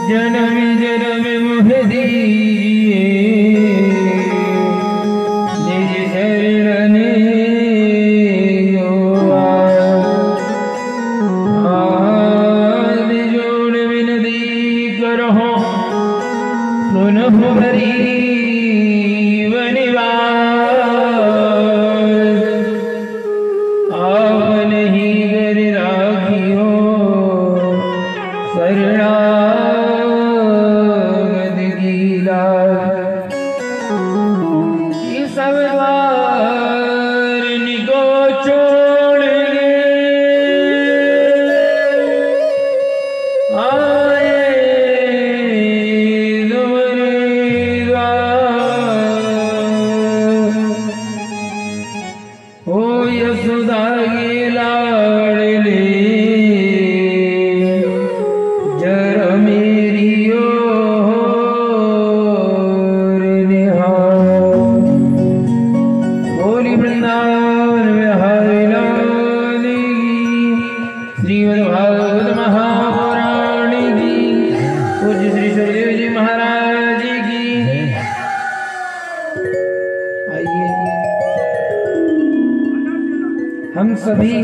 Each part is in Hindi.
जन्म जन्म मोह दिए सुनहु गरीब निवास आवन ही गर राखियो शरणागत गीला सब द्वार निको छोड़ हम सभी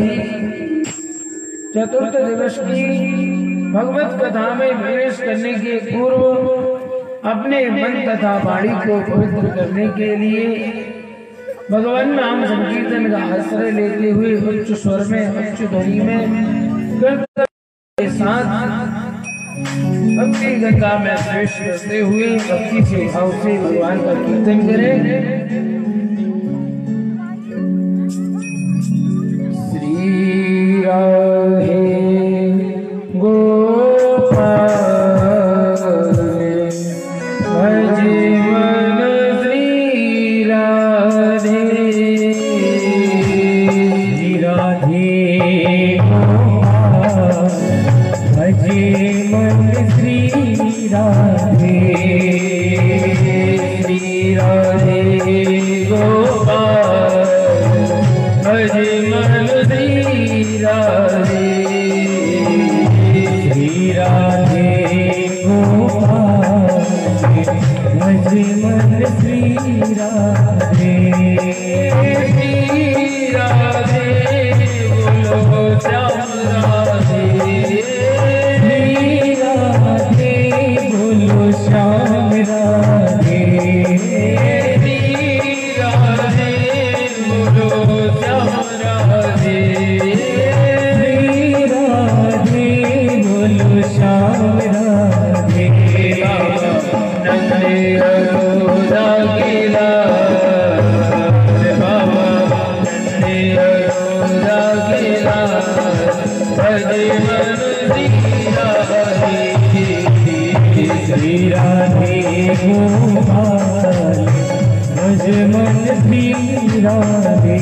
चतुर्थ दिवस की भगवत कथा में प्रवेश करने के पूर्व अपने मन तथा वाणी को पवित्र करने के लिए भगवान नाम संकीर्तन का आश्रय लेते हुए उच्च स्वर में उच्च ध्वनि में के साथ भक्ति गंगा में प्रवेश करते हुए भक्ति से भाव से भगवान का कीर्तन करें। राधे गोपाल भजे मन श्री राधे राधे गोपाल भजे मन श्री राधे राधे गोपाल भजे मन श्री राधे राधे गोपाल भजे मन श्री राधे राधे बोलो श्याम राधे राधे बोलो श्याम राधे राधे बोलो श्याम राधे श्याम राधे नंदे यशोदा की लाल बाबा नंदे यशोदा की लाल भजे मन श्री राधे गोपाल भजे मन श्री राधे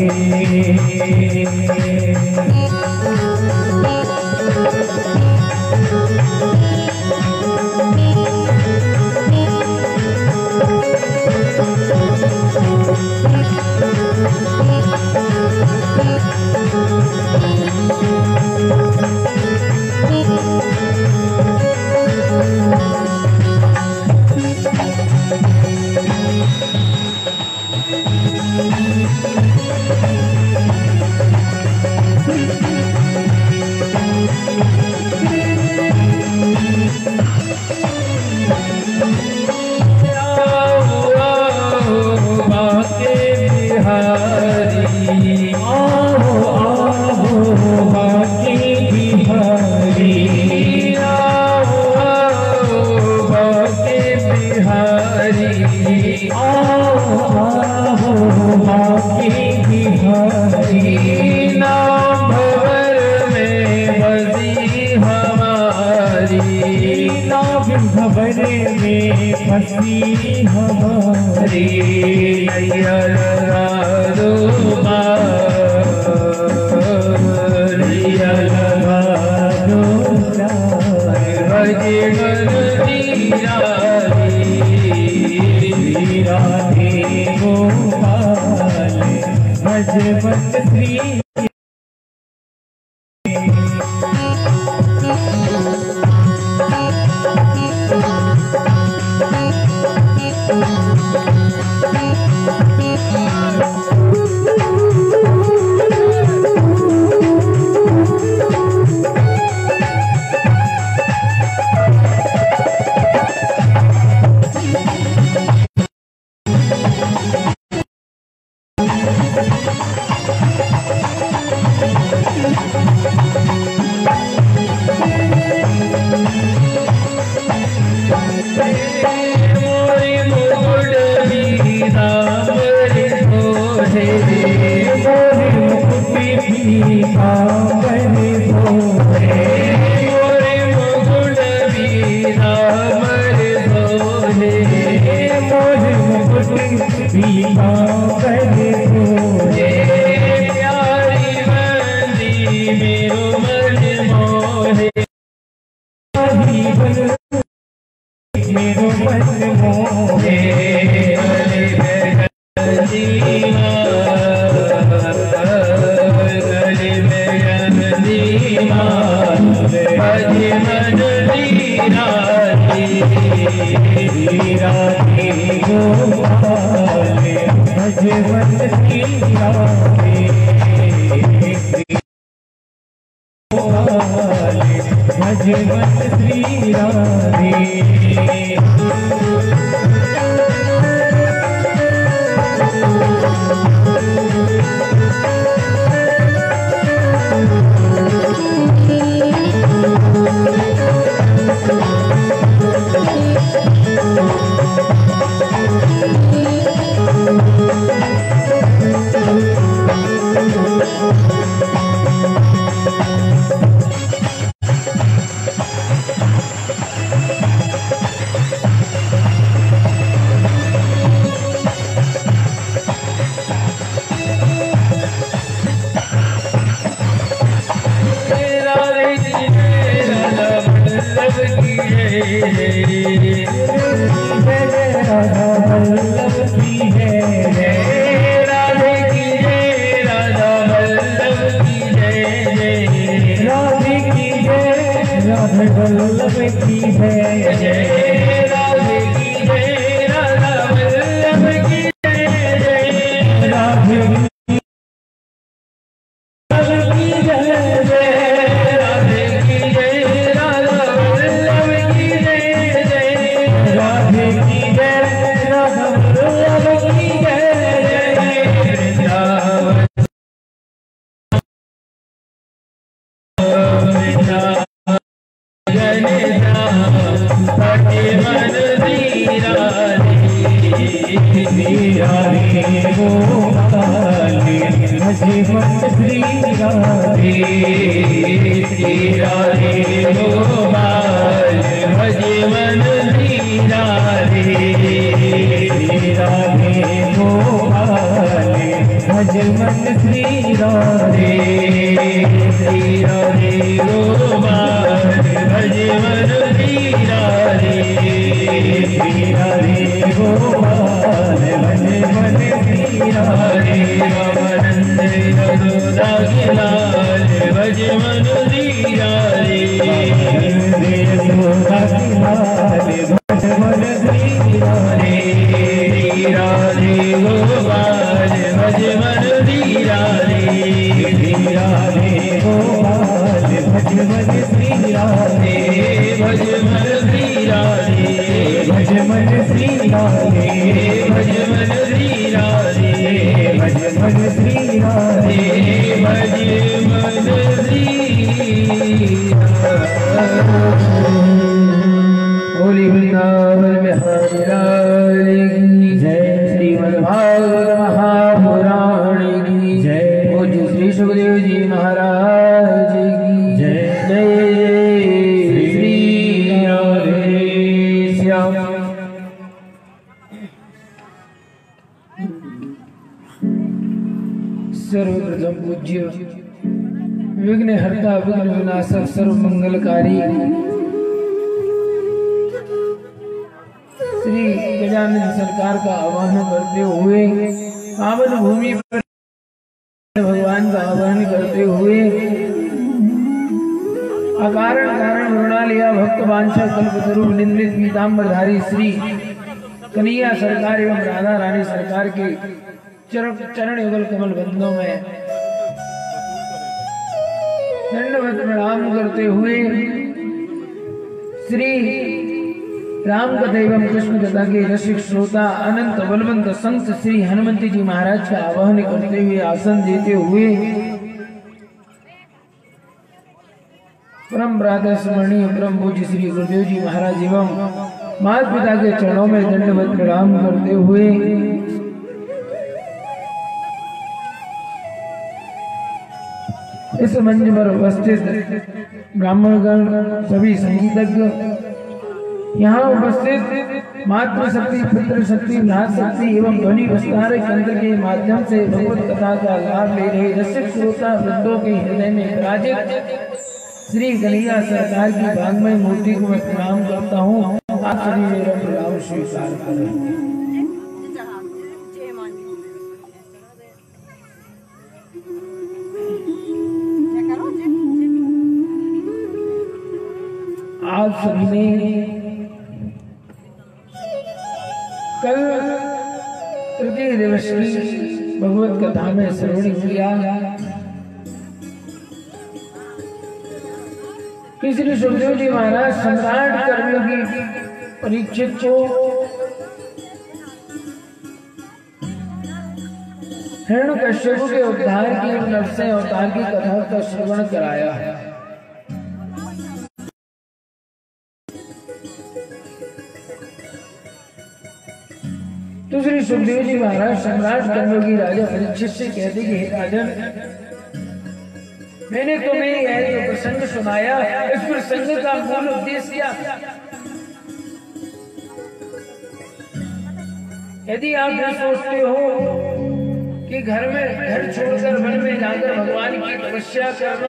भवरे में फंसी हमारी नैया लगा दो नैया लगा दो भजे मन राधे गोपाल भजे मन श्री मोरी मुकुट पीता मोरी भोले मोरी मुकुट पीता मोरी भोले मोरी मुकुट पीता मोरी भोले मोरी मुकुट पीता मोरी भोले प्यारी बंदी मेरो मन मोहे मेरो मन मोहे गले में गंदीमा भजे मन दीराती दीराती गोपाले भजे मन दीराती भजे मन श्री राधे सर्वप्रथम पूज्य विघ्न हरता विघ्न विनाशक सर्व मंगलकारी श्री गजानन सरकार का आह्वान करते हुए पावन भूमि पर भगवान का आह्वान करते हुए अकारण कारण मृणालिया भक्त वांछा कल्पतरु निम्नित पीताम्बरधारी श्री कन्हैया सरकार एवं राधा रानी सरकार के चरण युगल कमल बंधों में दंडवत प्रणाम करते हुए श्री राम कथा एवं कृष्ण कथा के रसिक श्रोता अनंत बलवंत संत श्री हनुमंत जी महाराज का आवाहन करते हुए आसन देते हुए परम प्रातः स्मरणीय परम पूज्य श्री गुरुदेव जी महाराज एवं माता पिता के चरणों में दंडवत प्रणाम करते हुए इस मंच पर उपस्थित ब्राह्मणगण, सभी संगीतज्ञ, यहाँ उपस्थित मातृ शक्ति, पितृ शक्ति, भ्रात शक्ति एवं ध्वनि विस्तारक यंत्र के माध्यम से भगवत कथा का लाभ ले रहे रसिक श्रोता वृंदों के हृदय में विराजित श्री कन्हैया सरकार की भागमय मूर्ति को मैं प्रणाम करता हूँ। आप सभी मेरा प्रणाम स्वीकार करें। आप सभी ने कल तृतीय दिवस की भगवत कथा में श्रवण किया कि श्री सुखदेव जी महाराज सम्राट कर्मयोगी परीक्षित को हिरण्यकश्यप के उद्धार की नरसिंह अवतार की कथा का श्रवण कराया है। तो श्री सुखदेव जी महाराज सम्राट कर्मयोगी राजा परीक्षित से कहते कि हे राजन, मैंने तुम्हें यह जो प्रसंग सुनाया, इस प्रसंग का मूल उद्देश्य क्या? यदि आप ये सोचते हो कि घर छोड़कर वन में जाकर भगवान की तपस्या करना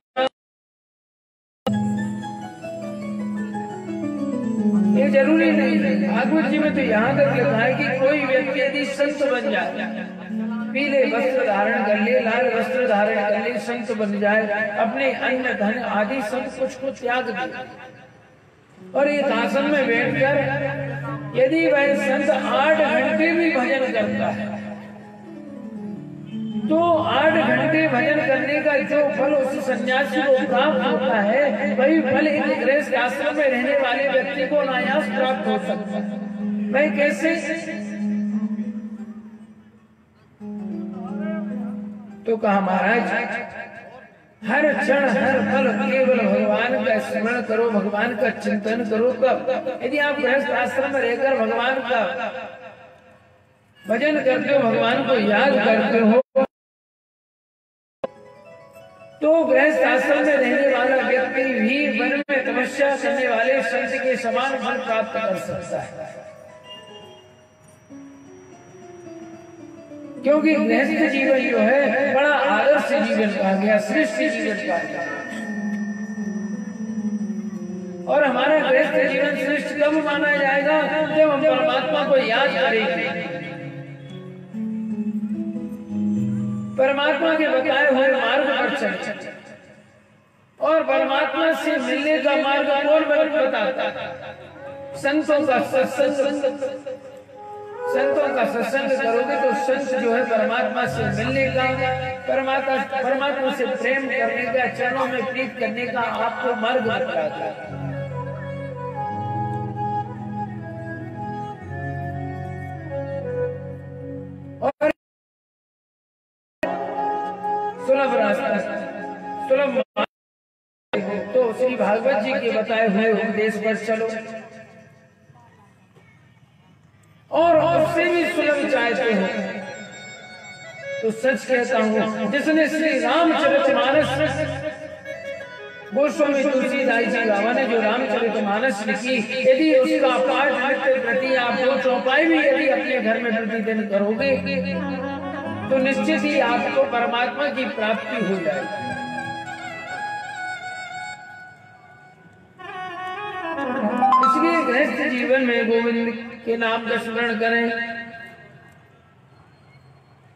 ये जरूरी नहीं है। भागवत जी में तो यहाँ तक लिखा है कि कोई व्यक्ति यदि संत बन जाए, पीले वस्त्र धारण कर ले, लाल वस्त्र धारण कर ले, संत बन जाए, अपने अन्न धन आदि सब कुछ को त्याग दे और एक आसन में बैठकर यदि वह संत 8 घंटे भी भजन करता है तो 8 घंटे भजन करने का जो फल उस सन्यासी को प्राप्त होता है, वही फल एक गृहस्थ आश्रम में रहने वाले व्यक्ति को अनायास प्राप्त हो सकता है। वह कैसे? तो कहा महाराज, हर क्षण हर पल केवल भगवान का स्मरण करो, भगवान का चिंतन करो। तब यदि आप गृहस्थ आश्रम में रहकर भगवान का भजन करते हो, भगवान को याद करते हो, तो गृहस्थ आश्रम में रहने वाला व्यक्ति भी वन में तपस्या करने वाले संत के समान फल प्राप्त कर सकता है। क्योंकि गृहस्थ जीवन जो है बड़ा आदर्श जीवन कहा गया, श्रेष्ठ जीवन कहा गया। और हमारा गृहस्थ जीवन श्रेष्ठ कब माना जाएगा? जब हम परमात्मा को याद करेंगे, परमात्मा के बताए हुए मार्ग पर चले। और परमात्मा से मिलने का मार्ग कौन बताता? संतों का सत्संग। संतों का सत्संग करोगे तो संत जो है परमात्मा से मिलने का, परमात्मा से प्रेम करने का, चरणों में प्रीत करने का आपको मार्ग बताता है। और सुलभ रास्ता, सुलभ तो श्री भागवत जी के बताए हुए उपदेश पर चलो। और उससे भी सुलभ चाहते हो तो सच कहता हूँ, जिसने श्री रामचरितमानस, गोस्वामी तुलसीदास जी बाबा ने जो रामचरितमानस लिखी, यदि उसका पाठ नित्य प्रति आप 2 चौपाई भी यदि अपने घर में प्रतिदिन करोगे तो निश्चित ही आपको परमात्मा की प्राप्ति हो जाएगी। इसलिए गृहस्थ जीवन में गोविंद के नाम का स्मरण करें।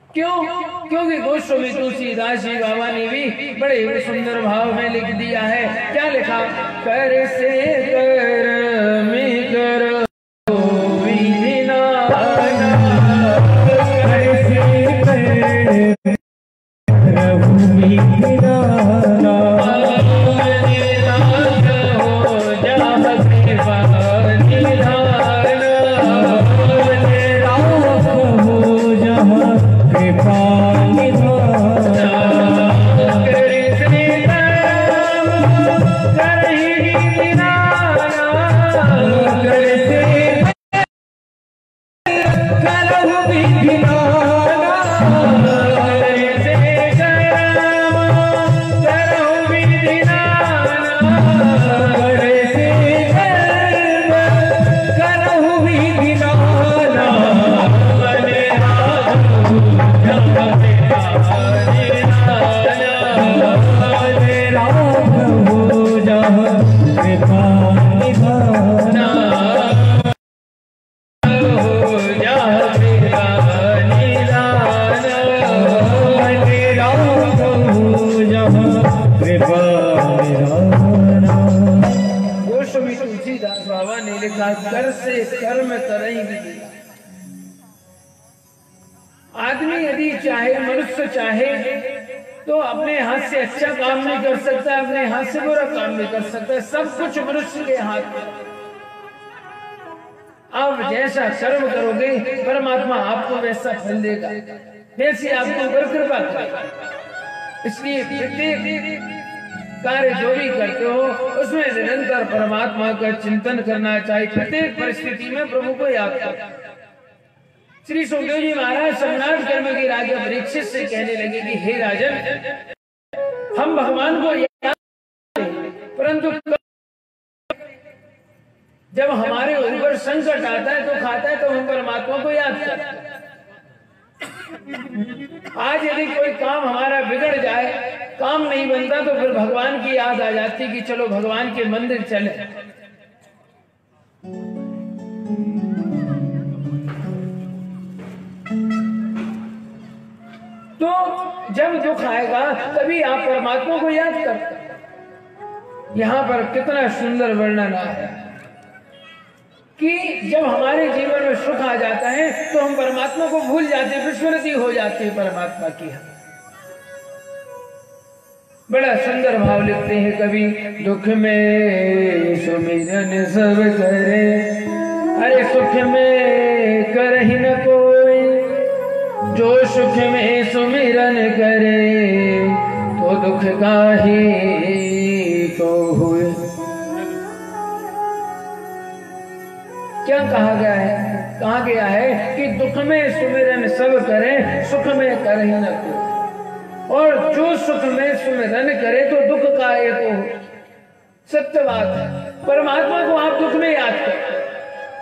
क्यों? क्योंकि गोस्वामी तुलसीदास जी बाबा ने भी बड़े सुंदर भाव में लिख दिया है। क्या लिखा? कर से कर में कर कर ही कृपा निधाना हो जा मेरा निदान तेरा प्रभु जहाँ कृपा निधाना। गोस्वामी तुलसीदास बाबा ने लिखा कर से कर्म करेंगे। आदमी यदि चाहे, मनुष्य चाहे तो अपने हाथ से अच्छा काम नहीं कर सकता, अपने हाथ से बुरा काम नहीं कर सकता। सब कुछ मनुष्य के हाथ में। आप जैसा कर्म करोगे परमात्मा आपको वैसा फल देगा, वैसी आपके ऊपर कृपा करेगा। इसलिए प्रत्येक कार्य जो भी करते हो उसमें निरंतर परमात्मा का चिंतन करना चाहिए। प्रत्येक परिस्थिति में प्रभु को याद करना। श्री सुखदेव जी महाराज सम्राट कर्म के राजा परीक्षित से कहने लगे कि हे राजन, हम भगवान को याद करते, परंतु जब हमारे ऊपर संकट आता है, दुख आता है, तो हम परमात्मा को याद करते हैं। आज यदि कोई काम हमारा बिगड़ जाए, काम नहीं बनता, तो फिर भगवान की याद आ जाती कि चलो भगवान के मंदिर चले। तो जब दुख आएगा तभी आप परमात्मा को याद करते। यहाँ पर कितना सुंदर वर्णन आया कि जब हमारे जीवन में सुख आ जाता है तो हम परमात्मा को भूल जाते, विस्मृति हो जाती है परमात्मा की। बड़ा सुंदर भाव लिखते हैं कवि, दुख में सुमिरन सब करे, अरे सुख में करहि न कोई, जो सुख में सुमिरन करे तो दुख काहे को हुए। क्या कहा गया है? कहा गया है कि दुख में सुमिरन सब करे, सुख में करहि न कोई, और जो सुख में सुमिरन करे तो दुख काहे को हुए। सत्य बात है। परमात्मा को आप दुख में याद करो।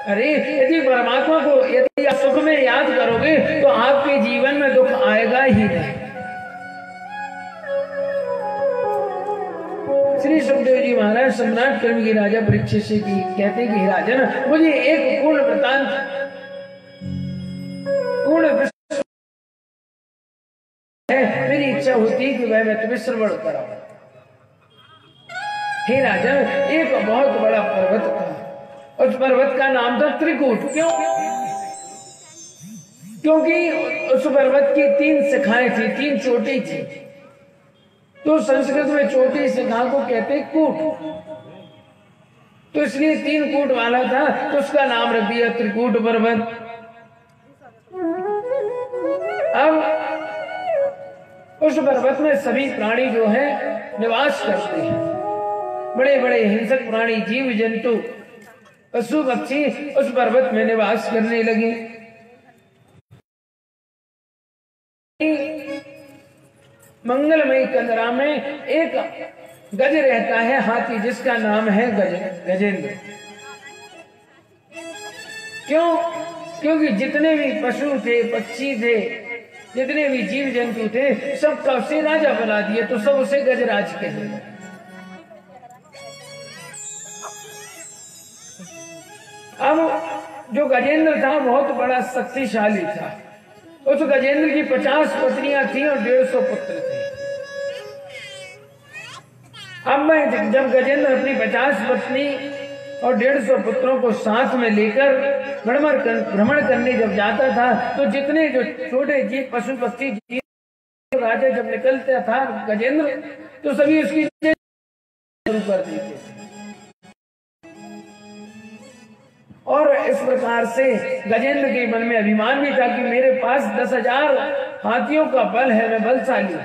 अरे यदि परमात्मा को यदि आप सुख में याद करोगे तो आपके जीवन में दुख आएगा ही नहीं। श्री सुखदेव जी महाराज सम्राट कर्म के राजा परीक्षित से कहते कि राजन, मुझे एक पूर्ण वृतांत, पूर्ण है, मेरी इच्छा होती है कि वह मैं तुम्हें श्रवण कराऊं। हे राजन, एक बहुत बड़ा पर्वत था, उस पर्वत का नाम था त्रिकूट। क्यों? क्योंकि उस पर्वत की 3 शाखाएं थी, 3 चोटी थी। तो संस्कृत में चोटी शाखा को कहते कूट, तो इसलिए 3 कूट वाला था, तो उसका नाम रख दिया त्रिकूट पर्वत। अब उस पर्वत में सभी प्राणी जो है निवास करते हैं। बड़े बड़े हिंसक प्राणी, जीव जंतु, पशु पक्षी उस पर्वत में निवास करने लगे। मंगलमयी कंदरा में एक गज रहता है, हाथी, जिसका नाम है गजेंद्र। क्यों? क्योंकि जितने भी पशु थे, पक्षी थे, जितने भी जीव जंतु थे, सबका उसे राजा बना दिया, तो सब उसे गजराज कहते। अब जो गजेंद्र था बहुत बड़ा शक्तिशाली था। उस गजेंद्र की 50 पत्नियां थी और 150 पुत्र थे। अब मैं जब गजेंद्र अपनी 50 पत्नी और 150 पुत्रों को साथ में लेकर भ्रमण करने जब जाता था, तो जितने जो छोटे जीव, पशु पक्षी, जीव, राजा जब निकलता था गजेंद्र, तो सभी उसकी शुरू कर देते थे। और इस प्रकार से गजेंद्र के मन में अभिमान भी था कि मेरे पास 10,000 हाथियों का बल है, मैं बलशाली हूं।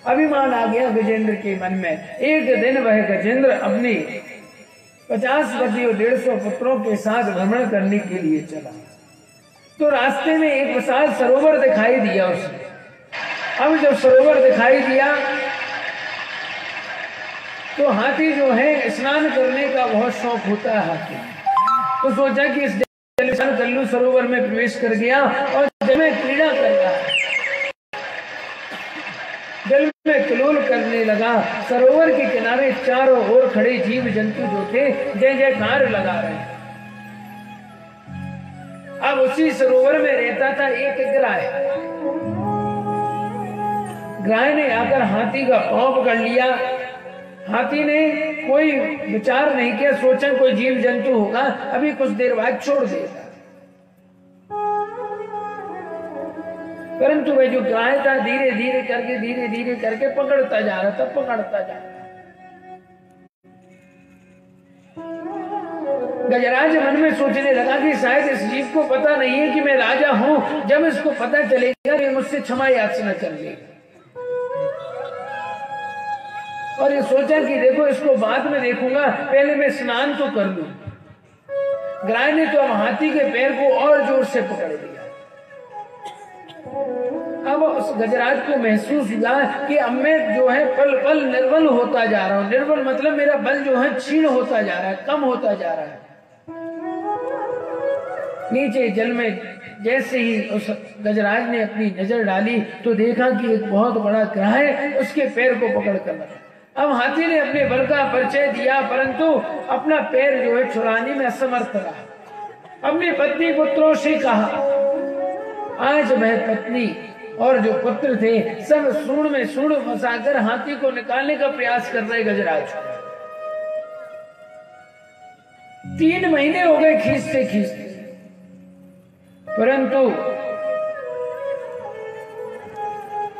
अभिमान आ गया गजेंद्र के मन में। एक दिन वह गजेंद्र अपने 50 पति और 150 पुत्रों के साथ भ्रमण करने के लिए चला। तो रास्ते में एक विशाल सरोवर दिखाई दिया उसे। अब जब सरोवर दिखाई दिया तो हाथी जो है स्नान करने का बहुत शौक होता है हाथी, तो सोचा कि इस स्नान कर लूं। सरोवर में प्रवेश कर गया और जल में क्रीड़ा कर रहा है। जल में किलोल करने लगा। सरोवर के किनारे चारों ओर खड़े जीव जंतु जो थे जय जयकार लगा रहे। अब उसी सरोवर में रहता था एक ग्राह। ग्राह ने आकर हाथी का पांव पकड़ लिया। हाथी ने कोई विचार नहीं किया, सोचा कोई जीव जंतु होगा, अभी कुछ देर बाद छोड़ देगा। परंतु वह जो ग्राह था धीरे धीरे करके पकड़ता जा रहा था। गजराज मन में सोचने लगा कि शायद इस जीव को पता नहीं है कि मैं राजा हूं। जब इसको पता चलेगा ये मुझसे क्षमा याचना कर लेगा। और ये सोचा कि देखो इसको बाद में देखूंगा, पहले मैं स्नान तो कर लूं। ग्राह ने तो अब हाथी के पैर को और जोर से पकड़ लिया। अब उस गजराज को महसूस हुआ कि अब मैं जो है पल पल निर्बल होता जा रहा हूं। निर्बल मतलब मेरा बल जो है क्षीण होता जा रहा है, कम होता जा रहा है। नीचे जल में जैसे ही उस गजराज ने अपनी नजर डाली तो देखा कि एक बहुत बड़ा ग्राह उसके पैर को पकड़ कर रखा। अब हाथी ने अपने बल का परिचय दिया, परंतु अपना पैर जो है छुड़ाने में असमर्थ रहा। अपनी पत्नी पुत्रों से कहा। आज वह पत्नी और जो पुत्र थे सब सूंड में सूंड फंसाकर हाथी को निकालने का प्रयास कर रहे गजराज। 3 महीने हो गए खींचते, परंतु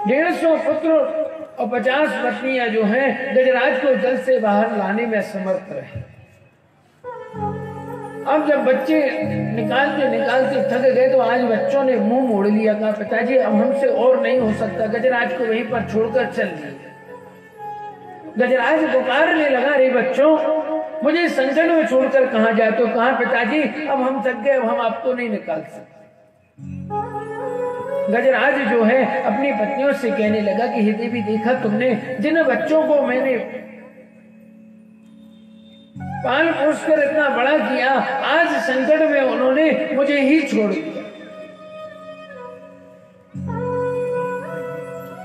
150 पुत्र और 50 पत्नियां जो हैं गजराज को जल से बाहर लाने में असमर्थ रहे। अब जब बच्चे निकालते थक गए तो आज बच्चों ने मुंह मोड़ लिया। कहा पिताजी अब हमसे और नहीं हो सकता, गजराज को वहीं पर छोड़कर चल दिए। गजराज पुकारने लगा, रे बच्चों मुझे संकट में छोड़कर कहां जाते हो? कहा पिताजी अब हम थक गए, अब हम आपको नहीं निकाल सकते। गजराज जो है अपनी पत्नियों से कहने लगा कि हे देवी देखा तुमने जिन बच्चों को मैंने पाल पोस कर इतना बड़ा किया, आज संकट में उन्होंने मुझे ही छोड़ दिया।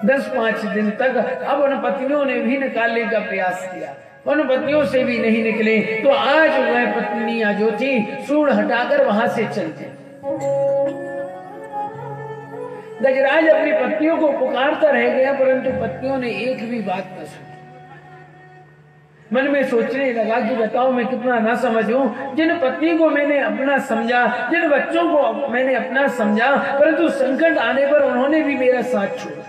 10-5 दिन तक अब उन पत्नियों ने भी निकालने का प्रयास किया, उन पत्नियों से भी नहीं निकले। तो आज वह पत्नियां जो थी सूंड हटाकर वहां से चलते। गजराज अपनी पत्नियों को पुकारता रह गया, परंतु पत्नियों ने एक भी बात न सुनी। मन में सोचने लगा कि बताओ मैं कितना ना समझूं। जिन पत्नी को मैंने अपना समझा, जिन बच्चों को मैंने अपना समझा, परंतु संकट आने पर उन्होंने भी मेरा साथ छोड़ा।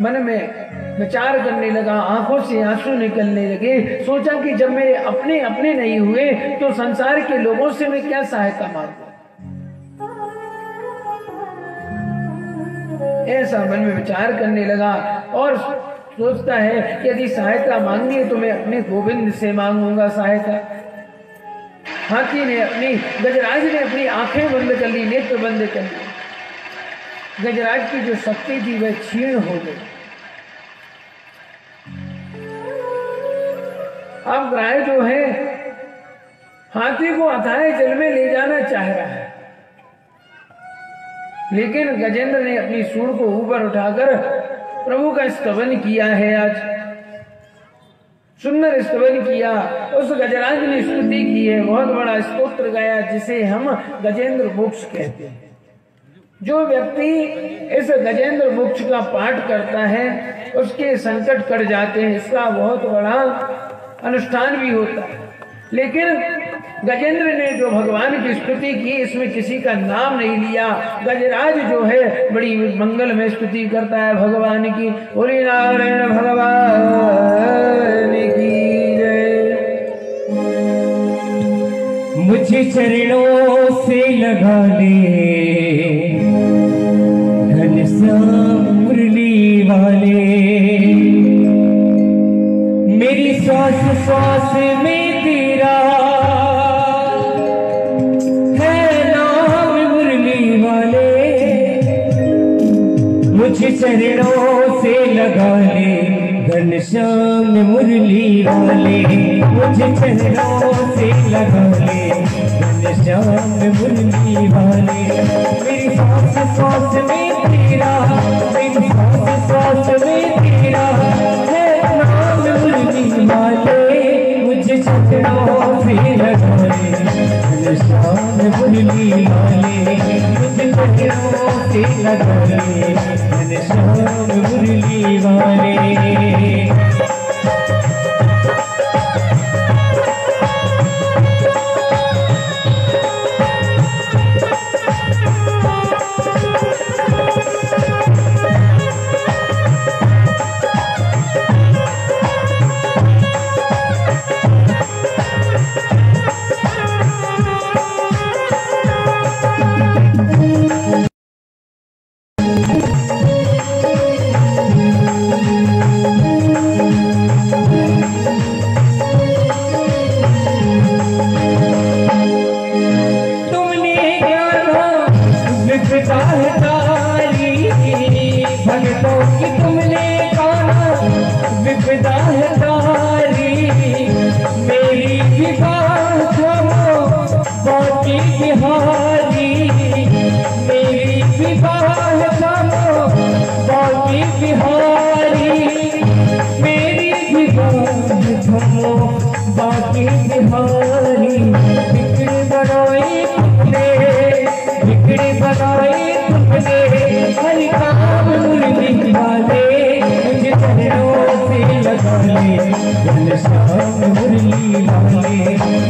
मन में विचार करने लगा, आंखों से आंसू निकलने लगे। सोचा कि जब मेरे अपने अपने नहीं हुए तो संसार के लोगों से मैं क्या सहायता मांगू। ऐसा मन में विचार करने लगा और सोचता है कि यदि सहायता मांगनी है तो मैं अपने गोविंद से मांगूंगा सहायता। हाथी ने गजराज ने अपनी आंखें बंद कर ली, नेत्र बंद कर ली। गजराज की जो शक्ति थी वह क्षीण हो गई। अब ग्राह जो है हाथी को अथाह जल में ले जाना चाह रहा है, लेकिन गजेंद्र ने अपनी सूंड को ऊपर उठाकर प्रभु का स्तवन किया है। आज सुंदर स्तवन किया। उस गजराज ने स्तुति की है, बहुत बड़ा स्तोत्र गाया जिसे हम गजेंद्र मोक्ष कहते हैं। जो व्यक्ति इस गजेंद्र मोक्ष का पाठ करता है उसके संकट कट जाते हैं। इसका बहुत बड़ा अनुष्ठान भी होता है। लेकिन गजेंद्र ने जो भगवान की स्तुति की इसमें किसी का नाम नहीं लिया। गजराज जो है बड़ी मंगल में स्तुति करता है भगवान की। बोले नारायण भगवान की जय। मुझे चरणों से लगा ले मुरली वाले, मेरी सांस सांस में तेरा है नाम मुरली वाले। मुझे चरणों से लगा ले घनश्याम मुरली वाले मुझे चरणों से लगा ले, घनश्याम मुरली वाले मेरी सांस सांस में तेरा, मेरी सांस सांस में तेरा है नाम मुरली वाले मुझे चरणों से लगा ले, घनश्याम मुरली वाले मुझे चरणों से लगा ले, घनश्याम मुरली वाले। भक्तों की तुमने गाना विपदा है तारी, मेरी विवाह थमो बाकी बिहारी, मेरी विवाह थमो बाकी बिहारी, मेरी विवाह थमो बाकी बिहारी। बिगड़ बनाई तुमने, बिगड़ बनाई तुमने हर काम मुरली वाले मुझे चरणों से लगा ले, घनश्याम मुरली वाले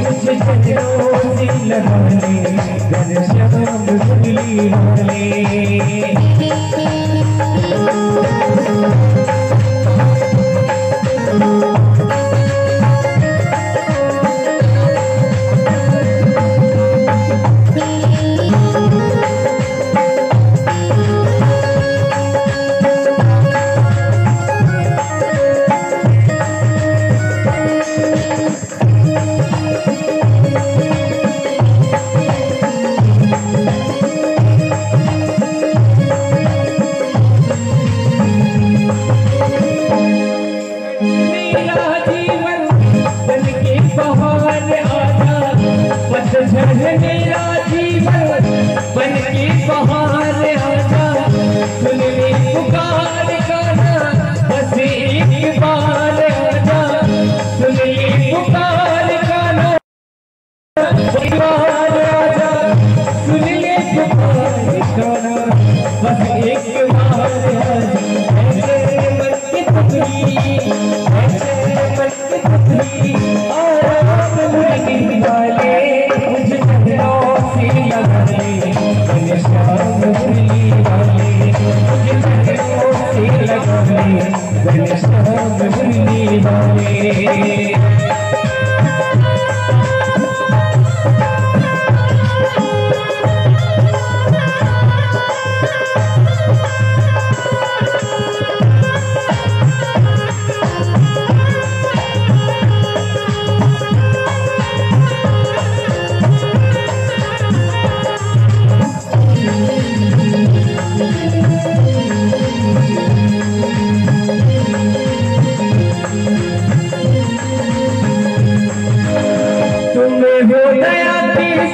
मुझे चरणों से लगा ले, घनश्याम मुरली वाले। मेरा जीवन बन के बहार आजा, सुन ले पुकार गाना बस एक बार आजा, सुन ले पुकार गाना एक बार आजा, सुन ले पुकार गाना बस एक बार आजा। ऐसे मन की पुतली, ऐसे मन की पुतली आराम मुरली वाले मुझे चरणों से लगा ले, घनश्याम मुरली वाले मुझे चरणों से लगा ले, घनश्याम मुरली वाले।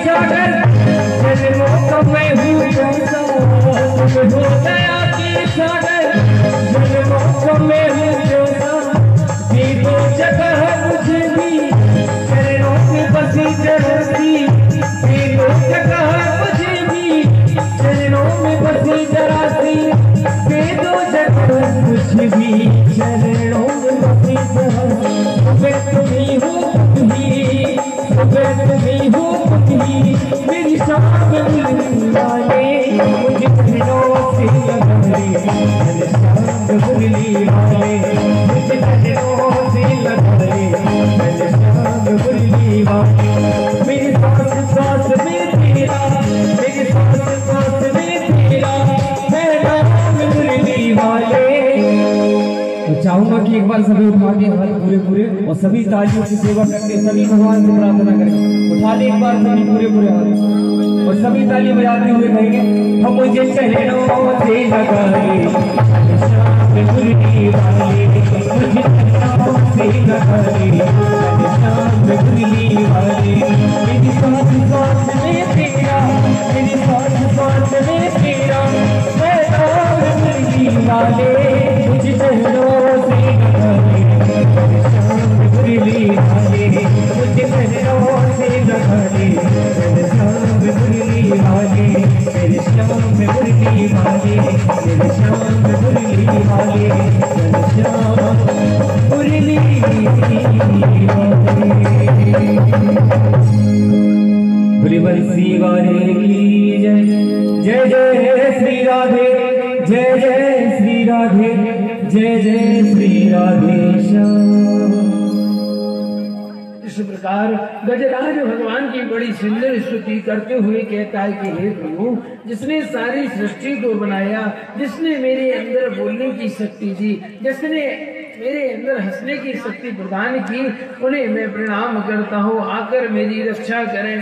सागर जन्मों का मैं हूँ प्यासा, तुम हो दया की सागर जन्मों का मैं हूँ प्यासा, दीदो जगह मुझे भी चरणों में बसी जरासी, दीदो जगह मुझे भी चरणों में बसी जरासी, दीदो जगह मुझे भी चरणों में बसी जरासी। तुम्ही हो तुम्ही, तुम्ही हो मेरी शाम मुरली वाले मुझे चरणों से लगा ले, घनश्याम मुरली वाले मुझे चरणों से लगा ले, घनश्याम मुरली वाले मेरी सांस सांस में तेरा, मेरी सांस सांस में तेरा है नाम मुरली वाले। तो चाहूंगा कि एक बार सभी उठा के हाथ पूरे पूरे और सभी तालियों की सेवा करके सभी भगवान से प्रार्थना करें। उठा ले एक बार सभी पूरे पूरे हाथ और सभी ताली बजाते हुए कहेंगे, हम मुझे चरणों से लगा ले, में मुरली वाले मुझे नाम से नहारे घनश्याम में मुरली वाले मेरी सांस सांस में तेरा मेरी सांस सांस में तेरा मैं नाम मुरली वाले मुझे चरणों से नहारे घनश्याम में मुरली वाले मुझे चरणों से नहारे घनश्याम में मुरली वाले मेरे श्याम में मुरली वाले मेरे श्याम में मुरली वाले मेरे श्याम मुरली वाले बंसी वाले की जय जय जय श्री राधे जय जय श्री राधे जय जय श्री राधे श्याम। इस प्रकार गजराज भगवान की बड़ी सुंदर स्तुति करते हुए कहता है कि हे प्रभु, जिसने सारी सृष्टि को बनाया, जिसने मेरे अंदर बोलने की शक्ति दी, जिसने मेरे अंदर हंसने की शक्ति प्रदान की, उन्हें मैं प्रणाम करता हूँ, आकर मेरी रक्षा करें।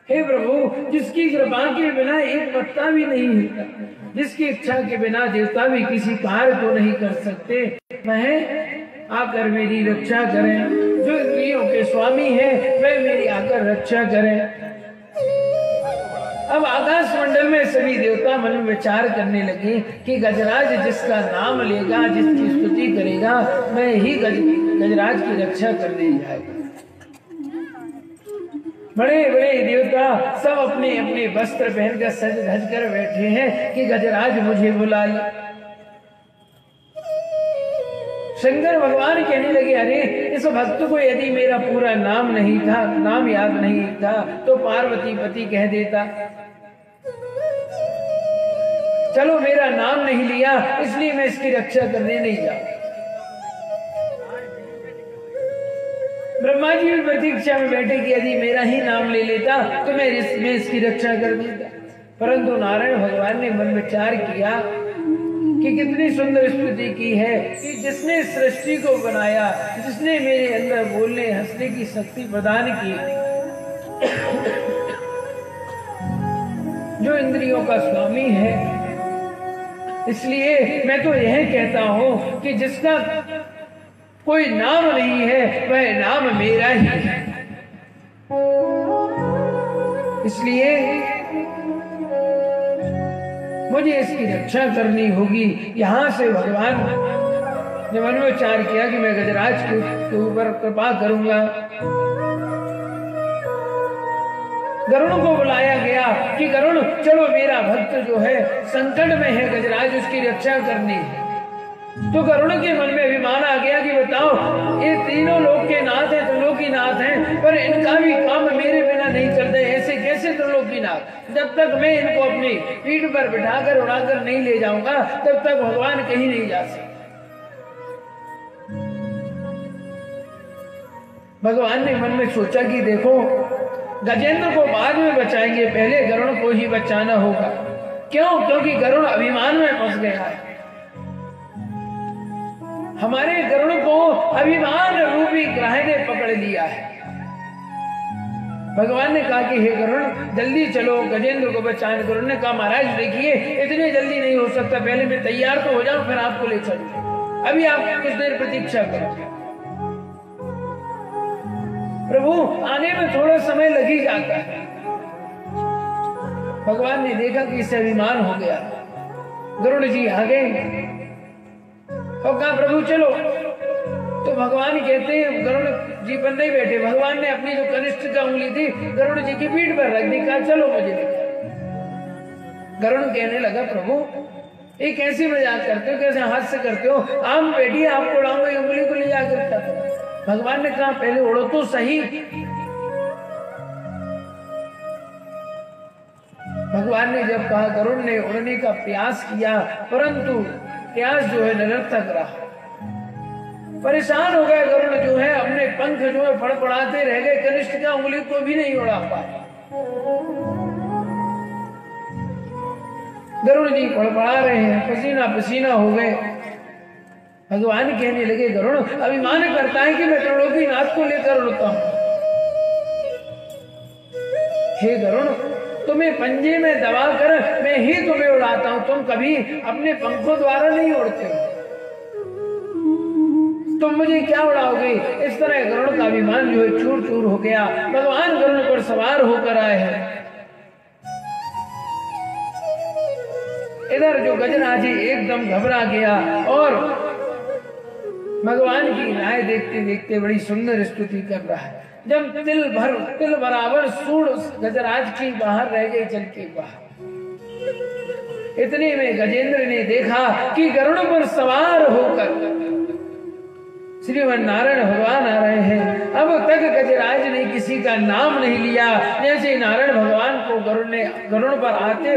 हे प्रभु, जिसकी कृपा के बिना एक पत्ता भी नहीं हिलता, जिसकी इच्छा के बिना देवता भी किसी कार्य को नहीं कर सकते, वह आकर मेरी रक्षा करें। जो इंद्रियों के स्वामी है वह मेरी आकर रक्षा करें। अब आकाश मंडल में सभी देवता मन में विचार करने लगे कि गजराज जिसका नाम लेगा, जिसकी स्तुति करेगा, मैं ही गजराज की रक्षा करने जाएगा। बड़े बड़े देवता सब अपने अपने वस्त्र पहनकर सज धज कर बैठे हैं कि गजराज मुझे बुला ले। शंकर भगवान कहने लगे, अरे इस भक्त को यदि मेरा पूरा नाम नहीं था, नाम याद नहीं था, तो पार्वती पति कह देता। चलो मेरा नाम नहीं लिया, इसलिए मैं इसकी रक्षा करने नहीं जाऊंगा। ब्रह्मा जी भी प्रतीक्षा में बैठे कि यदि मेरा ही नाम ले लेता तो मैं इसकी रक्षा कर देता। परंतु नारायण भगवान ने मन विचार किया कि कितनी सुंदर स्तुति की है कि जिसने सृष्टि को बनाया, जिसने मेरे अंदर बोलने हंसने की शक्ति प्रदान की, जो इंद्रियों का स्वामी है, इसलिए मैं तो यह कहता हूं कि जिसका कोई नाम नहीं है वह नाम मेरा ही है। इसलिए मुझे इसकी रक्षा करनी होगी। यहां से भगवान ने मन में विचार किया कि मैं गजराज के ऊपर कृपा करूंगा। गरुण को बुलाया गया कि गरुण चलो, मेरा भक्त जो है संकट में है, गजराज उसकी रक्षा करनी है। तो गरुण के मन में अभिमान आ गया कि बताओ, ये तीनों लोक के नाथ हैं, त्रिलोकीनाथ हैं, पर इनका भी काम मेरे बिना नहीं चलते। ऐसे कैसे त्रिलोकीनाथ? जब तक मैं इनको अपनी पीठ पर बिठाकर उड़ाकर नहीं ले जाऊंगा, तब तक भगवान कहीं नहीं जा सकते। भगवान ने मन में सोचा कि देखो, गजेंद्र को बाद में बचाएंगे, पहले गरुण को ही बचाना होगा। क्यों? क्योंकि गरुण अभिमान में फंस गया है। हमारे गरुण को अभिमान रूपी ग्रह ने पकड़ लिया है। भगवान ने कहा कि हे गरुण, जल्दी चलो, गजेंद्र को बचाने। गरुण ने कहा, महाराज देखिए, इतनी जल्दी नहीं हो सकता, पहले मैं तैयार तो हो जाऊं, फिर आपको ले चलूं। अभी आप कुछ देर प्रतीक्षा करो। प्रभु, आने में थोड़ा समय लग ही जाता है। भगवान ने देखा कि इससे अभिमान हो गया। गरुड़ जी आ गए और कहा, प्रभु चलो। तो भगवान कहते हैं, गरुड़ जी पर नहीं बैठे। भगवान ने अपनी जो कनिष्ठ का उंगली थी गरुड़ जी की पीठ पर रख दी, कहा चलो मुझे लेकर। गरुड़ कहने लगा, प्रभु ये कैसी मजाक करते हो, कैसे हाथ से करते हो? आप बैठिए, आपको उड़ाऊंगा, उंगली को ले जाकर। भगवान ने कहा, पहले उड़ो तो सही। भगवान ने जब कहा, गरुड़ ने उड़ने का प्रयास किया, परंतु प्रयास जो है निरर्थक रहा। परेशान हो गए गरुड़ जो है, अपने पंख जो है फड़फड़ाते रह गए, कनिष्ठ का उंगली को भी नहीं उड़ा पाए। गरुड़ जी फड़फड़ा रहे हैं, पसीना पसीना हो गए। भगवान कहने लगे, गरुड़ अभिमान करता है कि मैं त्रिलोकीनाथ को लेकर उड़ता हूं। हे गरुड़, तुम्हें पंजे में दबाकर मैं ही तुम्हें उड़ाता हूं, तुम कभी अपने पंखों द्वारा नहीं उड़ते हो, तुम मुझे क्या उड़ाओगे। इस तरह गरुड़ का अभिमान जो है चूर चूर हो गया। भगवान गरुड़ पर सवार होकर आए हैं। इधर जो गजराज एकदम घबरा गया और भगवान की राय देखते देखते बड़ी सुंदर स्तुति कर रहा है। जब तिल बराबर सूढ़ गजराज की बाहर रह गई, चल के बाहर, इतने में गजेंद्र ने देखा कि गरुड़ पर सवार होकर श्रीमन नारायण भगवान आ रहे हैं। अब तक गजराज ने किसी का नाम नहीं लिया। जैसे नारायण भगवान को गरुड़ पर आते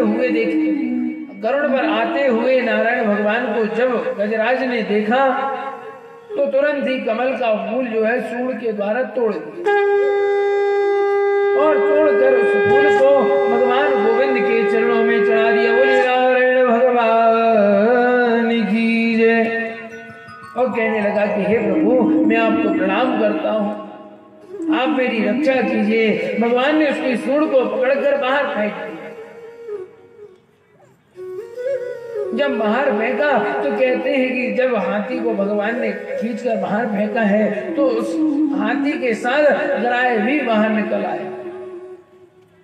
हुए नारायण भगवान को जब गजराज ने देखा तो तुरंत ही कमल का फूल जो है सूंड के द्वारा तोड़ दिया और तोड़कर उस फूल को भगवान गोविंद के चरणों में चढ़ा दिया। बोले नारायण भगवान की जय। और कहने लगा कि हे प्रभु, मैं आपको प्रणाम करता हूँ, आप मेरी रक्षा कीजिए। भगवान ने उसकी सूंड को पकड़कर बाहर फेंक दिया। जब बाहर फेंका तो कहते हैं कि जब हाथी को भगवान ने खींचकर बाहर फेंका है तो उस हाथी के साथ गराए भी बाहर निकल आए।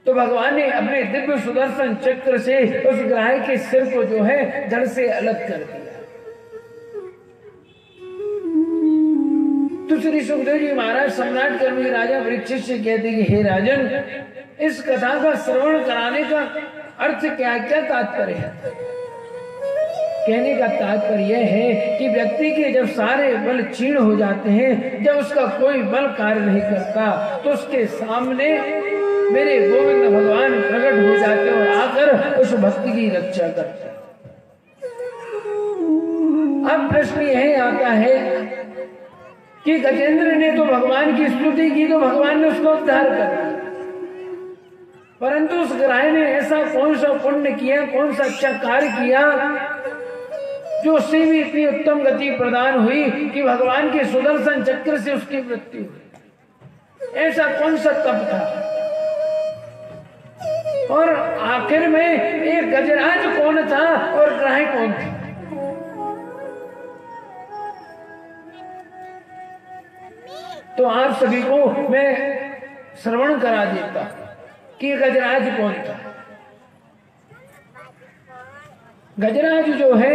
तो भगवान ने अपने दिव्य सुदर्शन चक्र से उस ग्राह के सिर को जो है जड़ से अलग कर दिया। तो श्री सुखदेव जी महाराज सम्राट कर्मी राजा परीक्षित से कहते कि हे राजन, इस कथा का श्रवण कराने का अर्थ क्या तात्पर्य है। कहने का तात्पर्य यह है कि व्यक्ति के जब सारे बल क्षीण हो जाते हैं, जब उसका कोई बल कार्य नहीं करता, तो उसके सामने मेरे गोविंद भगवान प्रकट हो जाते और आकर उस भक्ति की रक्षा करते। अब प्रश्न यह आता है कि गजेंद्र ने तो भगवान की स्तुति की तो भगवान ने उसको उद्धार कर दिया, परंतु उस ग्राह ने ऐसा कौन सा पुण्य किया, कौन सा अच्छा कार्य किया जो उससे भी इतनी उत्तम गति प्रदान हुई कि भगवान के सुदर्शन चक्र से उसकी मृत्यु हुई। ऐसा कौन सा तप था। और आखिर में एक गजराज कौन था और ग्राह कौन था। तो आप सभी को मैं श्रवण करा देता कि गजराज कौन था। गजराज जो है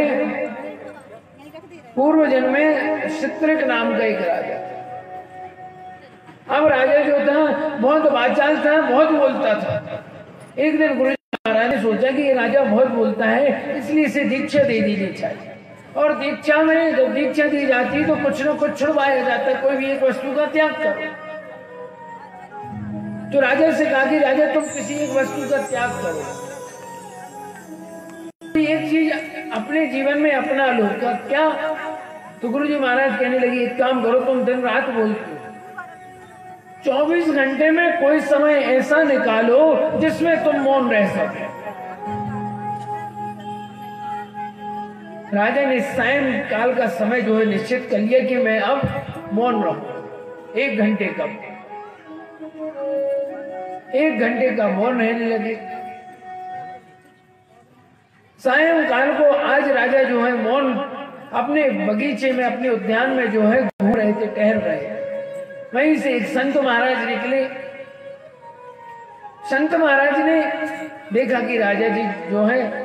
पूर्व जन्म में चित्रक नाम का एक राजा। अब राजा जो था बहुत वाचाल था, बहुत बोलता था। एक दिन गुरु महाराज ने सोचा कि ये राजा बहुत बोलता है, इसलिए इसे दीक्षा दे देनी चाहिए। और दीक्षा में जब दीक्षा दी जाती है तो कुछ न कुछ छुड़वाया जाता है, कोई भी एक वस्तु का त्याग करो। तो राजा से कहा कि राजा तुम किसी एक वस्तु का त्याग करो, एक चीज अपने जीवन में अपना लो। क्या? तो गुरु जी महाराज कहने लगे एक काम करो, तुम दिन रात बोलते हो, 24 घंटे में कोई समय ऐसा निकालो जिसमें तुम मौन रह सके। राजा ने सायं काल का समय जो है निश्चित कर लिया कि मैं अब मौन रहूं। 1 घंटे का 1 घंटे का मौन रहने लगे। सायं काल को आज राजा जो है मौन अपने बगीचे में, अपने उद्यान में जो है घूम रहे थे, टहल रहे। वहीं से एक संत महाराज निकले। संत महाराज ने देखा कि राजा जी जो है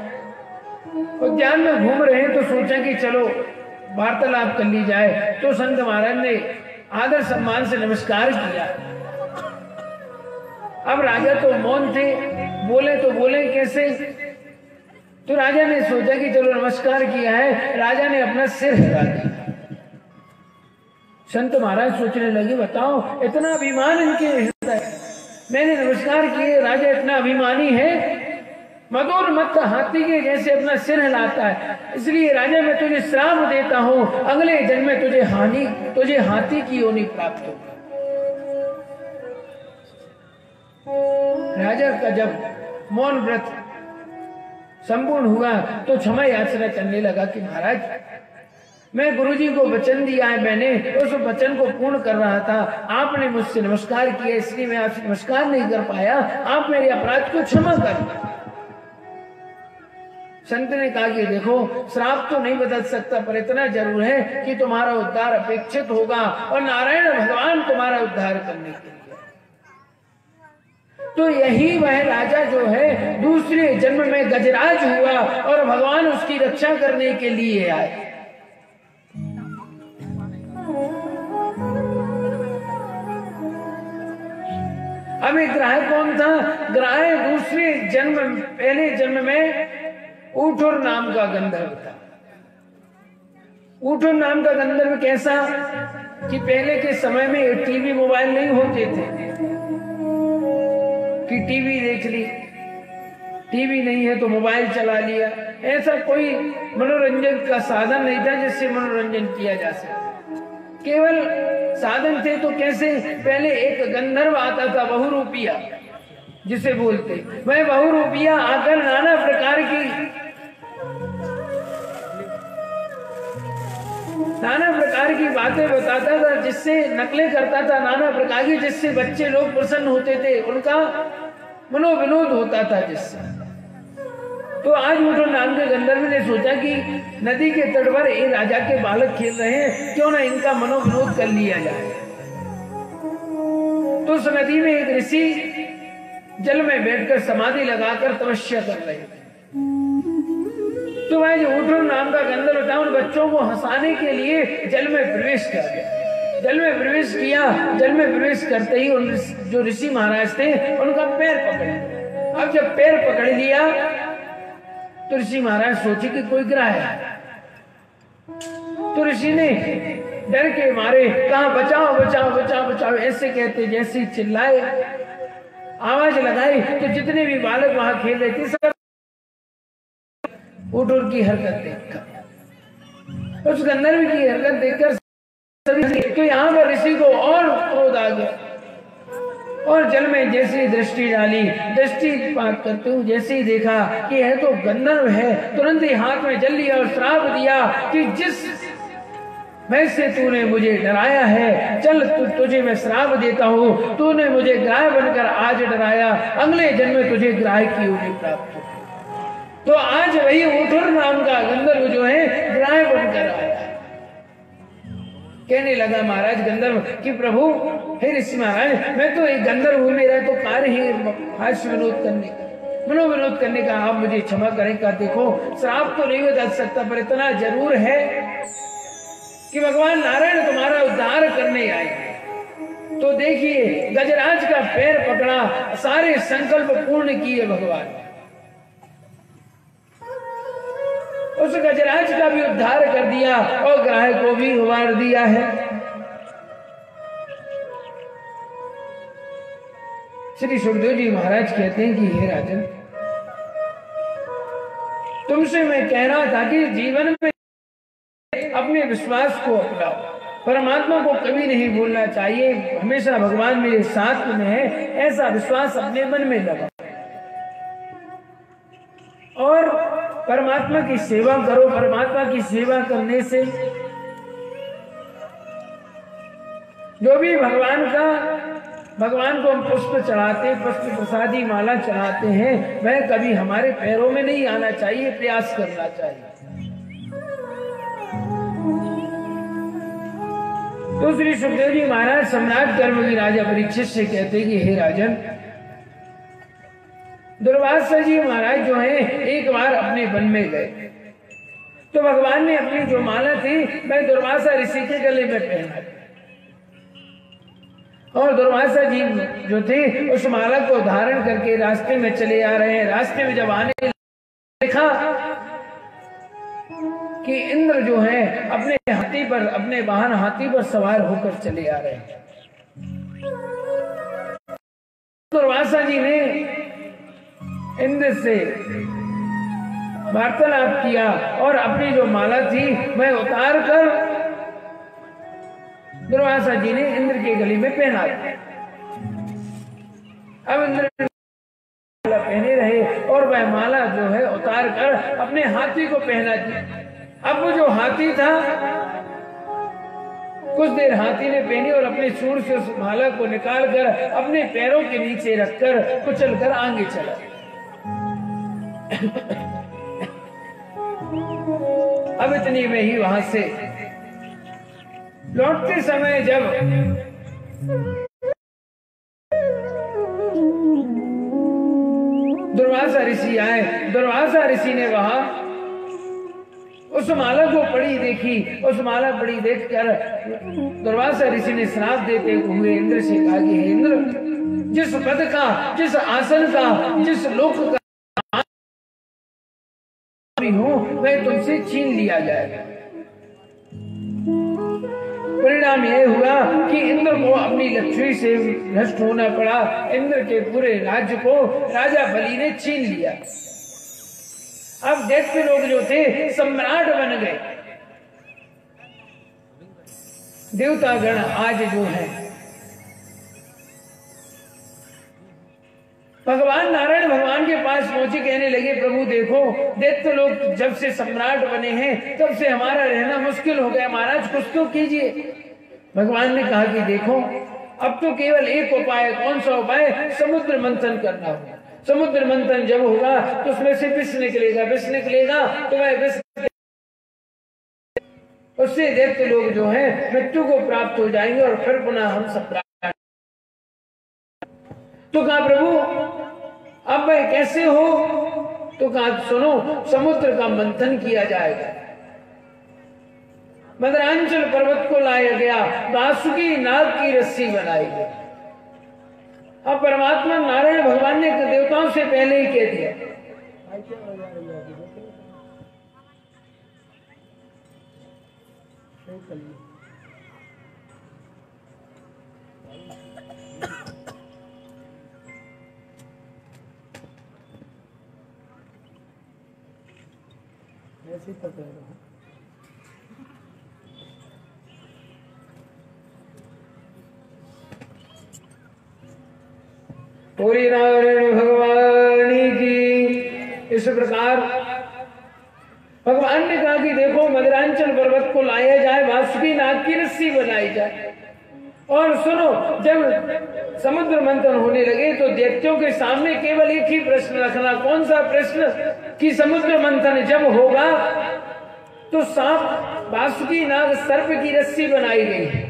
उद्यान में घूम रहे हैं, तो सोचा कि चलो वार्तालाप कर ली जाए। तो संत महाराज ने आदर सम्मान से नमस्कार किया। अब राजा तो मौन थे, बोले तो बोले कैसे। तो राजा ने सोचा कि चलो नमस्कार किया है, राजा ने अपना सिर हिला दिया। संत महाराज सोचने लगे बताओ इतना अभिमान इनके हृदय, मैंने नमस्कार किए, राजा इतना अभिमानी है, मधुर मत हाथी के जैसे अपना सिर हिलाता है। इसलिए राजा मैं तुझे श्राप देता हूं, अगले जन्म में तुझे हाथी की योनि प्राप्त हो। राजा का जब मौन व्रत संपूर्ण हुआ तो क्षमा याचना करने लगा कि महाराज मैं गुरुजी को वचन दिया है, मैंने उस वचन को पूर्ण कर रहा था। आपने मुझसे नमस्कार किया, इसलिए मैं आपसे नमस्कार नहीं कर पाया। आप मेरे अपराध को क्षमा कर। संत ने कहा कि देखो, श्राप तो नहीं बदल सकता, पर इतना जरूर है कि तुम्हारा उद्धार अपेक्षित होगा और नारायण भगवान तुम्हारा उद्धार करने के लिए। तो यही वह राजा जो है दूसरे जन्म में गजराज हुआ और भगवान उसकी रक्षा करने के लिए आए। अब एक ग्राह कौन था? ग्राह दूसरे जन्म, पहले जन्म में ऊठुर नाम का गंधर्व था। ऊठुर नाम का गंधर्व कैसा कि पहले के समय में टीवी मोबाइल नहीं होते थे कि टीवी देख ली, टीवी नहीं है तो मोबाइल चला लिया। ऐसा कोई मनोरंजन का साधन नहीं था जिससे मनोरंजन किया जा सके। केवल साधन थे तो कैसे? पहले एक गंधर्व आता था, बहुरूपिया जिसे बोलते, वह बहुरूपिया आकर नाना प्रकार की बातें बताता था, जिससे नकलें करता था नाना प्रकार की, जिससे बच्चे लोग प्रसन्न होते थे, उनका मनोविनोद होता था जिससे। तो आज ऊठुर नाम के गंधर्व ने सोचा कि नदी के तट पर एक राजा के बालक खेल रहे हैं, क्यों ना इनका मनोविनोद कर लिया जाए। तो उस नदी में एक ऋषि जल में बैठकर समाधि लगाकर तपस्या कर रहे थे। तो वह जो ऊठुर नाम का गंधर्व था, उन बच्चों को हंसाने के लिए जल में प्रवेश कर गया। जल में प्रवेश किया। जल में प्रवेश करते ही उन जो ऋषि महाराज थे उनका पैर पकड़ लिया। अब जब पैर पकड़ लिया तो ऋषि महाराज सोचे कि कोई ग्राह है। तो ऋषि ने डर के मारे कहा, बचाओ बचाओ बचाओ बचाओ, ऐसे कहते जैसे चिल्लाए, आवाज लगाई, तो जितने भी बालक वहां खेल रहे थे सब ऊठुर की हरकत देखकर, उस गंधर्व की हरकत देखकर सभी, तो यहाँ पर ऋषि को और क्रोध आ गया और जल में जैसे दृष्टि डाली, दृष्टिपात करते हुए जैसे ही देखा कि यह तो गंधर्व है, तुरंत ही हाथ में जल लिया और श्राप दिया कि जिस वैसे तूने मुझे डराया है, चल तुझे मैं श्राप देता हूँ। तूने मुझे ग्राह बनकर आज डराया, अगले जन्म में तुझे ग्राह की योनि प्राप्त हो। तो आज वही ऊठुर नाम का गंधर्व जो है ग्राह बनकर आया। कहने लगा महाराज गंधर्व कि प्रभु, हे ऋषि महाराज, मैं तो एक गंधर्व हूँ, मेरा तो कार्य ही हास्य विनोद करने का, मनोविनोद करने का, आप मुझे क्षमा करें। देखो, श्राप तो नहीं बदल सकता, पर इतना जरूर है कि भगवान नारायण तुम्हारा उद्धार करने आए। तो देखिए, गजराज का पैर पकड़ा, सारे संकल्प पूर्ण किए भगवान, उस गजराज का भी उद्धार कर दिया और ग्राह को भी उबार दिया है। श्री सुखदेव जी महाराज कहते हैं कि हे राजन, तुमसे मैं कह रहा था कि जीवन में अपने विश्वास को अपनाओ, परमात्मा को कभी नहीं भूलना चाहिए, हमेशा भगवान मेरे साथ में है, ऐसा विश्वास अपने मन में लगाओ और परमात्मा की सेवा करो। परमात्मा की सेवा करने से जो भी भगवान को हम पुष्प चढ़ाते, पुष्प प्रसादी माला चढ़ाते हैं, वह कभी हमारे पैरों में नहीं आना चाहिए, प्रयास करना चाहिए। तो श्री सुखदेव जी महाराज सम्राट कर्मवीर राजा परीक्षित से कहते कि हे राजन, दुर्वासा जी महाराज जो है एक बार अपने वन में गए, तो भगवान ने अपनी जो माला थी वह दुर्वासा ऋषि के गले में पहना, और दुर्वासा जी जो थे उस माला को धारण करके रास्ते में चले आ रहे हैं। रास्ते में जब आने देखा कि इंद्र जो है अपने हाथी पर, अपने वाहन हाथी पर सवार होकर चले आ रहे हैं। दुर्वासा जी ने इंद्र से वार्तालाप किया और अपनी जो माला थी वह उतार कर दुर्वासा जी ने इंद्र के गले में पहना दिया। अब इंद्र माला पहने रहे और वह माला जो है उतार कर अपने हाथी को पहना दी। अब वो जो हाथी था, कुछ देर हाथी ने पहनी और अपने सूंड से उस माला को निकालकर अपने पैरों के नीचे रखकर कुचलकर आगे चला। अब इतनी में ही वहां से लौटते समय जब दुर्वासा ऋषि आए, दुर्वासा ऋषि ने वहां उस माला को पड़ी देखी। उस माला पड़ी देखकर दुर्वासा ऋषि ने श्राप देते हुए इंद्र से कहा कि हे इंद्र, जिस पद का, जिस आसन का, जिस लोक का हूं वह तुमसे छीन लिया जाएगा। परिणाम यह हुआ कि इंद्र को अपनी लक्ष्मी से भ्रष्ट होना पड़ा। इंद्र के पूरे राज्य को राजा बलि ने छीन लिया। अब दैत्य लोग जो थे सम्राट बन गए। देवतागण आज जो है भगवान नारायण भगवान के पास पहुंचे, कहने लगे प्रभु देखो, दैत्य लोग जब से सम्राट बने हैं तब से हमारा रहना मुश्किल हो गया, महाराज कुछ तो कीजिए। भगवान ने कहा कि देखो, अब तो केवल एक उपाय। कौन सा उपाय? समुद्र मंथन करना होगा। समुद्र मंथन जब होगा तो उसमें से विष निकलेगा, विष निकलेगा तो वह विष, उससे दैत्य लोग जो है मृत्यु को प्राप्त हो जाएंगे और फिर पुनः हम सब। तो कहा प्रभु अब वह कैसे हो? तो कहा सुनो, समुद्र का मंथन किया जाएगा। मदरांचल पर्वत को लाया गया, वासुकी नाग की रस्सी बनाई गई। अब परमात्मा नारायण भगवान ने देवताओं से पहले ही कह दिया, ऐसे पकड़ रहा। पूरी नारायण भगवान की। इस प्रकार भगवान ने कहा कि देखो, मदरांचल पर्वत को लाया जाए, वासुकी नाग की रस्सी बनाई जाए। और सुनो, जब समुद्र मंथन होने लगे तो दैत्यों के सामने केवल एक ही प्रश्न रखना। कौन सा प्रश्न? कि समुद्र मंथन जब होगा तो सांप, वासुकी नाग, सर्प की रस्सी बनाई गई है।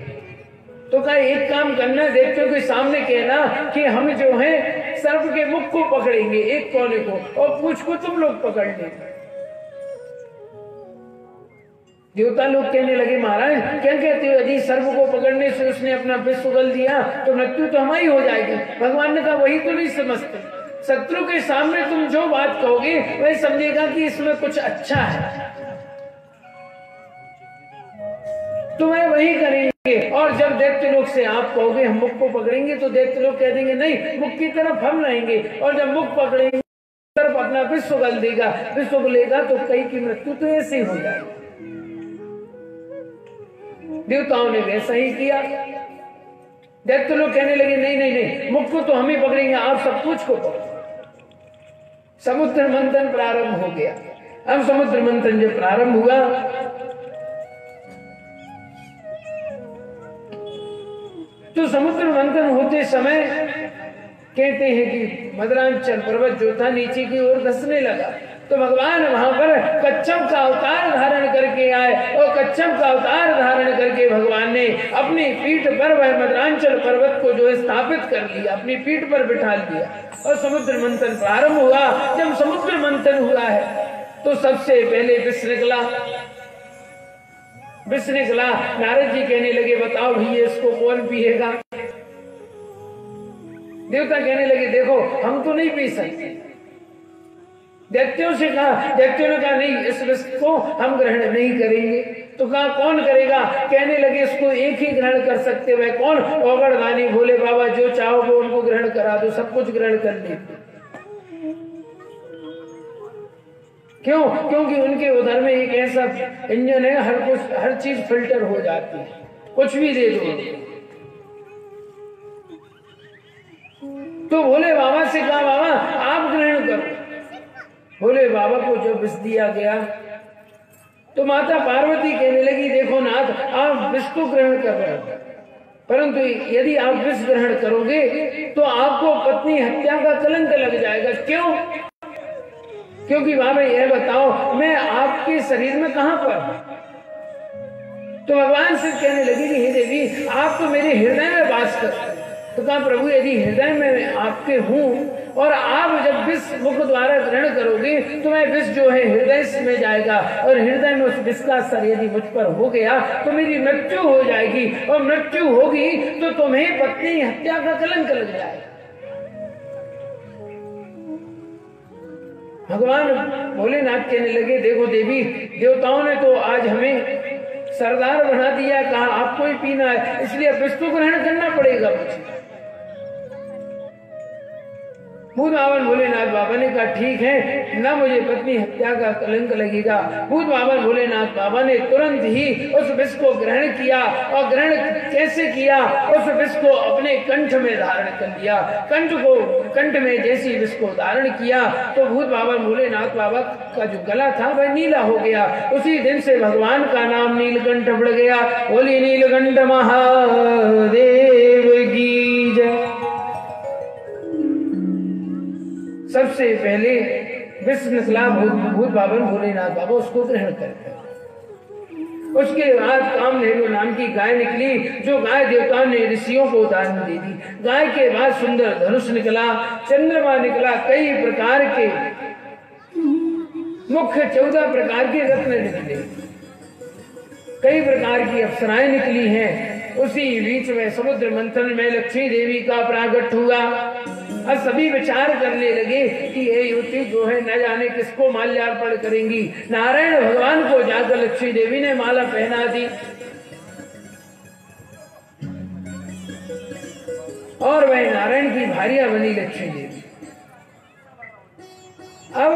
तो कहा एक काम करना, दैत्यों के सामने कहना कि हम जो है सर्प के मुख को पकड़ेंगे, एक कोने को, और पूंछ को तुम लोग पकड़ लेंगे। देवता लोग कहने लगे महाराज क्या कहते हो, यदि सर्प को पकड़ने से उसने अपना विष उगल दिया तो मृत्यु तो हमारी हो जाएगी। भगवान ने कहा वही तो नहीं समझते। शत्रु के सामने तुम जो बात कहोगे वह समझेगा कि इसमें कुछ अच्छा है, तो वह वही करेंगे। और जब दैत्य लोग से आप कहोगे हम मुख को पकड़ेंगे तो दैत्य लोग कह देंगे नहीं, मुख की तरफ हम रहेंगे। और जब मुख पकड़ेंगे सर्प अपना विष उगल देगा, विष उगलेगा तो कई की मृत्यु तो ऐसे ही हो जाएगी। देवताओं ने वैसा ही किया। दैत्य लोग कहने लगे नहीं नहीं नहीं, मुख को तो हम ही पकड़ेंगे, आप सब पूंछ को पकड़ो। समुद्र मंथन प्रारंभ हो गया। अब समुद्र मंथन जब प्रारंभ हुआ तो समुद्र मंथन होते समय कहते हैं कि मदरांचल पर्वत जो था नीचे की ओर धंसने लगा। तो भगवान वहां पर कच्छप का अवतार धारण करके आए और कच्छप का अवतार धारण करके भगवान ने अपनी पीठ पर वह मदरांचल पर्वत को जो है स्थापित कर लिया, अपनी पीठ पर बिठा लिया और समुद्र मंथन प्रारंभ हुआ। जब समुद्र मंथन हुआ है तो सबसे पहले विष निकला। विष निकला, नारद जी कहने लगे बताओ भैया इसको कौन पिएगा? देवता कहने लगे देखो हम तो नहीं पी सकते। दैत्यों से कहा, दैत्यों ने कहा नहीं, इस विष को हम ग्रहण नहीं करेंगे। तो कहा कौन करेगा? कहने लगे इसको एक ही ग्रहण कर सकते, वह कौन? ओगड़ दानी भोले बाबा, जो चाहोगे उनको ग्रहण करा दो, सब कुछ ग्रहण कर लेते। क्यों? क्योंकि उनके उधर में एक ऐसा इंजन है, हर चीज फिल्टर हो जाती है, कुछ भी दे दो। तो भोले बाबा से कहा बाबा आप ग्रहण करो। भोले बाबा को जब विष दिया गया तो माता पार्वती कहने लगी, देखो नाथ, आप विष तो ग्रहण कर रहे हो, परंतु यदि आप विष ग्रहण करोगे तो आपको पत्नी हत्या का कलंक लग जाएगा। क्यों? क्योंकि बाबा यह बताओ, मैं आपके शरीर में कहां पर? तो भगवान शिव कहने लगे कि हे देवी, आप तो मेरे हृदय में वास करते। तो कहा, प्रभु यदि हृदय में आपके हूं और आप जब विष मुख द्वारा ग्रहण करोगे तो मैं विष जो है हृदय में जाएगा, और हृदय में उस विष का असर यदि मुझ पर हो गया तो मेरी मृत्यु हो जाएगी, और मृत्यु होगी तो तुम्हें पत्नी हत्या का कलंक लग जाएगा। भगवान भोलेनाथ कहने लगे, देखो देवी, देवताओं ने तो आज हमें सरदार बना दिया, कहा आपको ही पीना है, इसलिए विष को ग्रहण करना पड़ेगा मुझे। भूत बाबन भोलेनाथ बाबा ने कहा, ठीक है, ना मुझे पत्नी हत्या का कलंक लगेगा। भूत बाबन भोलेनाथ बाबा ने तुरंत ही उस विष को ग्रहण किया, और ग्रहण कैसे किया? उस विष को अपने कंठ में धारण कर लिया। कंठ में जैसी विष को धारण किया तो भूत बाबन भोलेनाथ बाबा का जो गला था वह नीला हो गया। उसी दिन से भगवान का नाम नीलकंठ पड़ गया। बोली नीलकंठ महादेव की जय। सबसे पहले विष निकला भूत बाबन भोलेनाथ बाबा उसको ग्रहण करते। उसके बाद कामधेनु नाम की गाय निकली, जो गाय देवताओं ने ऋषियों को दान दे दी। गाय के बाद सुंदर धनुष निकला, चंद्रमा निकला, कई प्रकार के मुख्य 14 प्रकार के रत्न निकले, कई प्रकार की अप्सराएं निकली हैं। उसी बीच में समुद्र मंथन में लक्ष्मी देवी का प्रागट हुआ। अब सभी विचार करने लगे कि ये युवती जो है न जाने किसको माल्यार्पण करेंगी। नारायण भगवान को जाकर लक्ष्मी देवी ने माला पहना दी, और वह नारायण की भार्या बनी लक्ष्मी देवी। अब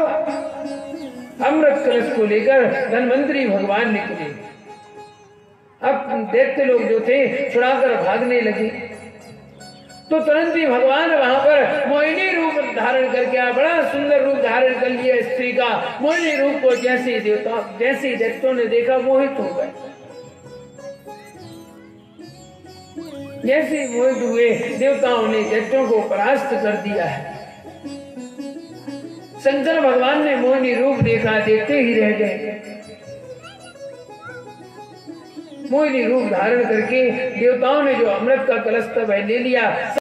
अमृत कलश को लेकर धन्वंतरी भगवान निकले। अब दैत्य लोग जो थे छुड़ाकर भागने लगे, तो तुरंत ही भगवान वहां पर मोहिनी रूप धारण करके आया। बड़ा सुंदर रूप धारण कर लिया स्त्री का। मोहिनी रूप को जैसे दैत्यों ने देखा मोहित हो गए। जैसे मोहित हुए, देवताओं ने दैत्यों को परास्त कर दिया है। शंकर भगवान ने मोहिनी रूप देखा, देखते ही रह गए। मोहिनी रूप धारण करके देवताओं ने जो अमृत का कलश था वह ले लिया।